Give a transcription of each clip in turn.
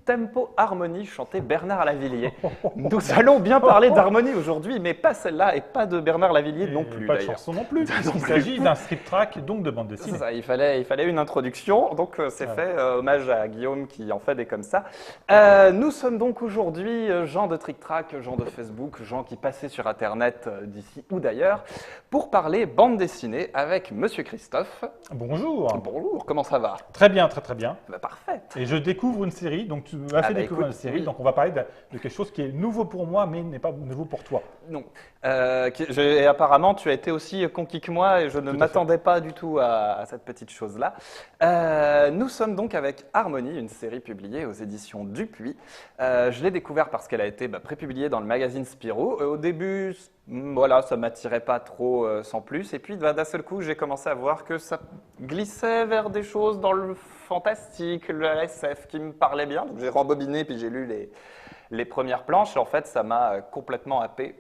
Tempo Harmonie chantait Bernard Lavillier. Nous allons bien parler d'harmonie aujourd'hui, mais pas celle-là et pas de Bernard Lavillier non plus Pas de d'ailleurs. chanson non plus, Non puisqu'il plus. s'agit d'un strip track, donc de bande C'est dessinée. ça, il fallait une introduction, donc c'est Ouais. fait, hommage à Guillaume qui en fait des comme ça. Nous sommes donc aujourd'hui gens de Trick Track, gens de Facebook, gens qui passaient sur Internet d'ici ou d'ailleurs, pour parler bande dessinée avec Monsieur Christophe. Bonjour. Bonjour, comment ça va? Très bien, très très bien. Bah, parfait. Et je découvre une série, donc tu m'as fait bah, découvrir écoute, une série, oui. donc on va parler de quelque chose qui est nouveau pour moi, mais n'est pas nouveau pour toi. Non. Et apparemment, tu as été aussi conquis que moi et je ne Tout à m'attendais pas du tout à cette petite chose-là. Nous sommes donc avec Harmonie, une série publiée aux éditions Dupuis. Je l'ai découvert parce qu'elle a été prépubliée dans le magazine Spirou. Au début, voilà, ça ne m'attirait pas trop sans plus. Et puis d'un seul coup, j'ai commencé à voir que ça glissait vers des choses dans le fantastique, le SF qui me parlait bien. Donc j'ai rembobiné puis j'ai lu les premières planches. Et en fait, ça m'a complètement happé.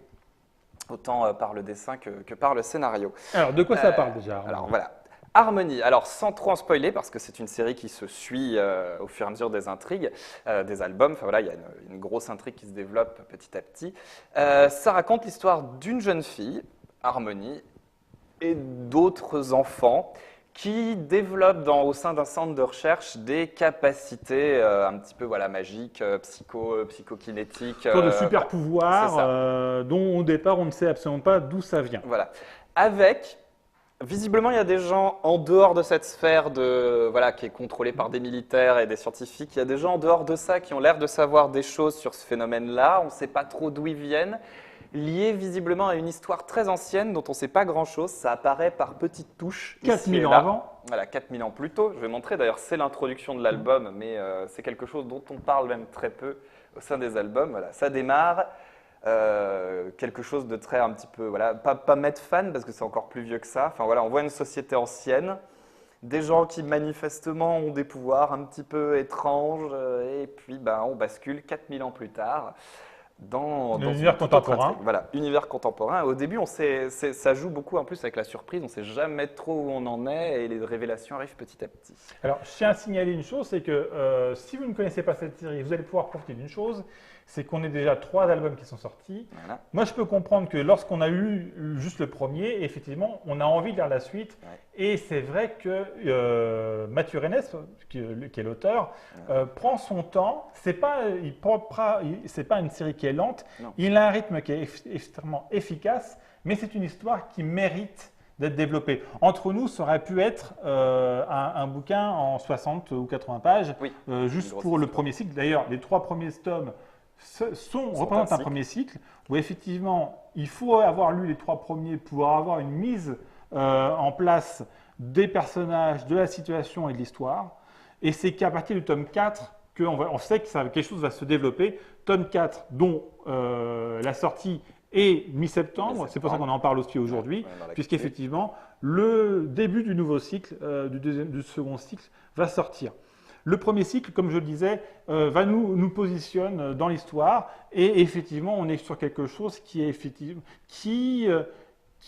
Autant par le dessin que par le scénario. Alors, de quoi ça parle déjà Alors voilà. Harmonie, alors sans trop en spoiler, parce que c'est une série qui se suit au fur et à mesure des intrigues, des albums, enfin voilà, il y a une grosse intrigue qui se développe petit à petit. Ça raconte l'histoire d'une jeune fille, Harmonie, et d'autres enfants qui développent au sein d'un centre de recherche des capacités un petit peu magiques, psychokinétiques. Sorte de super C'est pouvoir ça. dont au départ on ne sait absolument pas d'où ça vient. Voilà. Avec, visiblement, il y a des gens en dehors de cette sphère qui est contrôlée par des militaires et des scientifiques. Il y a des gens en dehors de ça qui ont l'air de savoir des choses sur ce phénomène-là. On ne sait pas trop d'où ils viennent. Lié visiblement à une histoire très ancienne dont on ne sait pas grand-chose. Ça apparaît par petites touches. 4000 ans là. avant. Voilà, 4000 ans plus tôt. Je vais montrer, d'ailleurs, c'est l'introduction de l'album, mais c'est quelque chose dont on parle même très peu au sein des albums. Voilà, ça démarre. Quelque chose de très un petit peu, pas Med fan parce que c'est encore plus vieux que ça. Enfin voilà, on voit une société ancienne, des gens qui manifestement ont des pouvoirs un petit peu étranges, et puis on bascule 4000 ans plus tard dans L'univers une toute autre contemporain. intrigue. Voilà, univers contemporain. Au début, ça joue beaucoup en plus avec la surprise, on ne sait jamais trop où on en est et les révélations arrivent petit à petit. Alors, je tiens à signaler une chose, c'est que si vous ne connaissez pas cette série, vous allez pouvoir profiter d'une chose, c'est qu'on a déjà 3 albums qui sont sortis. Voilà. Moi, je peux comprendre que lorsqu'on a eu juste le premier, effectivement, on a envie de lire la suite. Ouais. Et c'est vrai que Mathieu Rennes, qui est l'auteur, prend son temps. C'est pas une série qui est lente. Non. Il a un rythme qui est extrêmement efficace, mais c'est une histoire qui mérite d'être développée. Entre nous, ça aurait pu être un bouquin en 60 ou 80 pages, Oui, juste une grosse pour le histoire. premier cycle. D'ailleurs, les 3 premiers tomes représentent un premier cycle où effectivement, il faut avoir lu les 3 premiers pour avoir une mise en place des personnages, de la situation et de l'histoire. Et c'est qu'à partir du tome 4 qu'on sait que quelque chose va se développer. Tome 4, dont la sortie est mi-septembre, c'est pour ça qu'on en parle aussi aujourd'hui, puisqu'effectivement, le début du nouveau cycle, du second cycle, va sortir. Le premier cycle, comme je le disais, nous positionne dans l'histoire et effectivement, on est sur quelque chose qui est effectivement,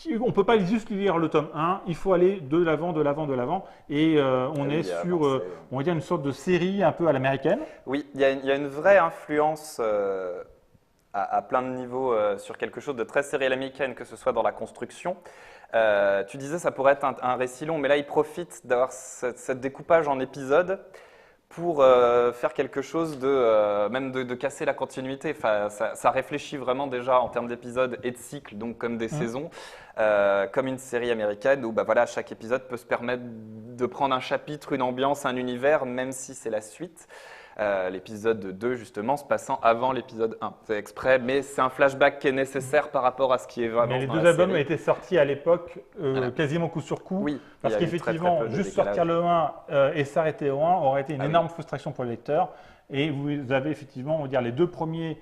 on ne peut pas juste lire le tome 1, il faut aller de l'avant et on est sur on va dire une sorte de série un peu à l'américaine. Oui, il y a une vraie influence à plein de niveaux sur quelque chose de très série à l'américaine, que ce soit dans la construction. Tu disais ça pourrait être un récit long, mais là il profite d'avoir ce découpage en épisodes pour faire quelque chose même de casser la continuité. Enfin, ça réfléchit vraiment déjà en termes d'épisodes et de cycles, donc comme des saisons, comme une série américaine où chaque épisode peut se permettre de prendre un chapitre, une ambiance, un univers, même si c'est la suite. L'épisode 2, justement, se passant avant l'épisode 1. C'est exprès, mais c'est un flashback qui est nécessaire par rapport à ce qui est vraiment Mais les dans 2 la albums série. étaient sortis à l'époque quasiment coup sur coup. Oui, parce il y a eu qu'effectivement, très peu de juste décalage. sortir le 1 et s'arrêter au 1 aurait été une énorme frustration pour le lecteur. Et vous avez effectivement, on va dire, les 2 premiers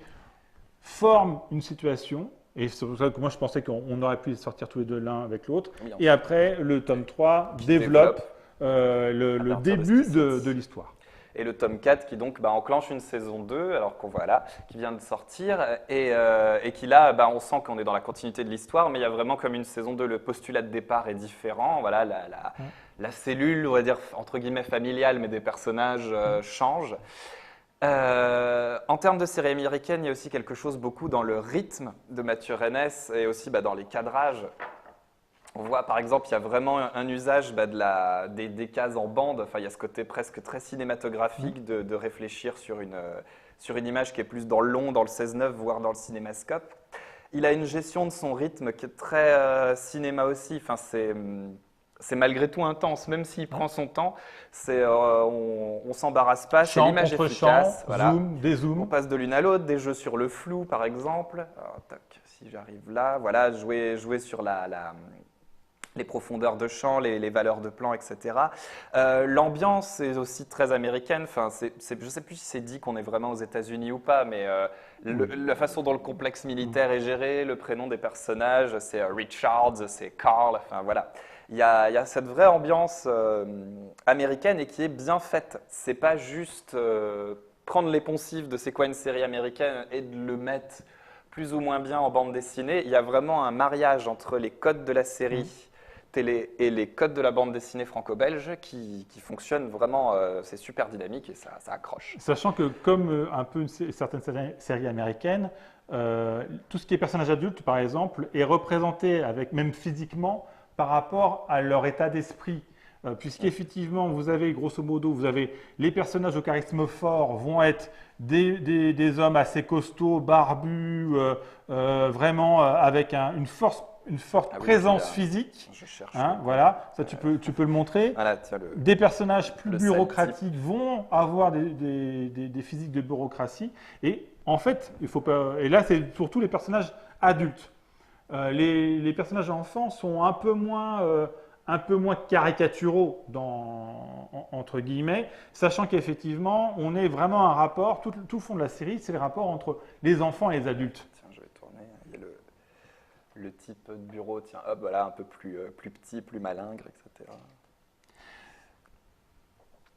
forment une situation. Et c'est pour ça que moi, je pensais qu'on aurait pu sortir tous les deux l'un avec l'autre. Oui, et après, le tome 3 développe le partir de début ce qui s'est de l'histoire. Et le tome 4 qui donc enclenche une saison 2, alors qu'on voit là, qui vient de sortir, et qui là, on sent qu'on est dans la continuité de l'histoire, mais il y a vraiment comme une saison 2, le postulat de départ est différent. Voilà, la cellule, on va dire, entre guillemets familiale, mais des personnages change. En termes de série américaine, il y a aussi quelque chose beaucoup dans le rythme de Mathieu Reynes et aussi dans les cadrages. On voit par exemple, il y a vraiment un usage des cases en bande. Enfin, il y a ce côté presque très cinématographique de réfléchir sur une image qui est plus dans le long, dans le 16:9, voire dans le cinémascope. Il a une gestion de son rythme qui est très cinéma aussi. Enfin, c'est malgré tout intense, même s'il prend son temps. On s'embarrasse pas. C'est Champ l'image contre efficace. champ, Voilà. zoom, dézoom. On passe de l'une à l'autre, des jeux sur le flou, par exemple. Alors, tac, si j'arrive là, voilà, jouer sur les profondeurs de champ, les valeurs de plan, etc. L'ambiance est aussi très américaine. Enfin, je ne sais plus si c'est dit qu'on est vraiment aux États-Unis ou pas, mais la façon dont le complexe militaire est géré, le prénom des personnages, c'est Richards, c'est Carl. Enfin voilà, il y a cette vraie ambiance américaine et qui est bien faite. C'est pas juste prendre les poncifs de c'est quoi une série américaine et de le mettre plus ou moins bien en bande dessinée. Il y a vraiment un mariage entre les codes de la série télé et les codes de la bande dessinée franco-belge qui fonctionnent vraiment, c'est super dynamique et ça accroche. Sachant que comme un peu certaines séries américaines, tout ce qui est personnage adulte, par exemple, est représenté avec même physiquement par rapport à leur état d'esprit. Puisqu'effectivement, vous avez grosso modo, vous avez les personnages au charisme fort vont être des hommes assez costauds, barbus, vraiment avec une forte présence physique. Je cherche. Voilà, ça tu peux le montrer. Voilà, tiens, Des personnages plus le bureaucratiques vont avoir des physiques de bureaucratie. Et en fait, il faut pas. Et là, c'est surtout les personnages adultes. Les personnages enfants sont un peu moins caricaturaux entre guillemets, sachant qu'effectivement, on est vraiment un rapport, tout le fond de la série, c'est le rapport entre les enfants et les adultes. Tiens, je vais tourner. Il y a le type de bureau, tiens, hop, voilà, un peu plus petit, plus malingre, etc.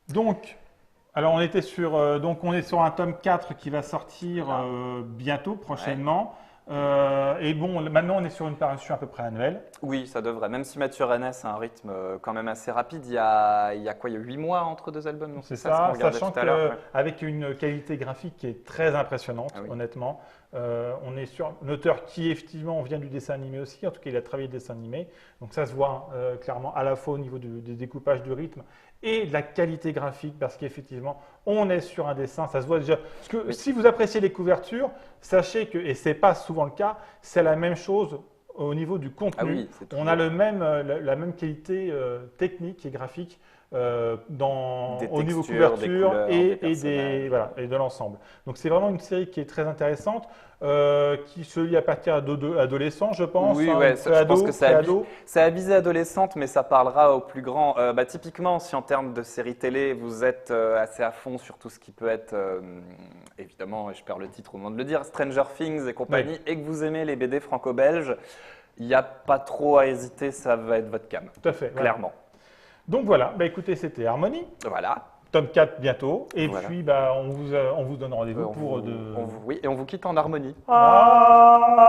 Donc, alors on est sur un tome 4 qui va sortir bientôt, prochainement. Et bon, maintenant on est sur une parution à peu près annuelle. Oui, ça devrait. Même si Mathieu Reynes a un rythme quand même assez rapide, il y a quoi? Il y a 8 mois entre deux albums, non? C'est ça, sachant qu'avec avec une qualité graphique qui est très impressionnante, honnêtement. On est sur un auteur qui effectivement vient du dessin animé aussi, en tout cas il a travaillé le dessin animé, donc ça se voit clairement à la fois au niveau du découpage du rythme et de la qualité graphique, parce qu'effectivement on est sur un dessin, ça se voit déjà. Parce que si vous appréciez les couvertures, sachez que, et c'est pas souvent le cas, c'est la même chose au niveau du contenu. On a la même qualité technique et graphique au niveau couverture et de l'ensemble. Donc c'est vraiment une série qui est très intéressante, qui se lit à partir d'adolescents, je pense. Oui, je pense que c'est à visée adolescente, mais ça parlera aux plus grands. Typiquement, si en termes de série télé, vous êtes assez à fond sur tout ce qui peut être, évidemment, je perds le titre au moment de le dire, Stranger Things et compagnie, et que vous aimez les BD franco-belges, il n'y a pas trop à hésiter, ça va être votre cam. Tout à fait. Clairement. Voilà. Donc voilà, écoutez, c'était Harmonie. Voilà. Tome 4 bientôt. Et puis, on vous donne rendez-vous Oui, et on vous quitte en harmonie. Ah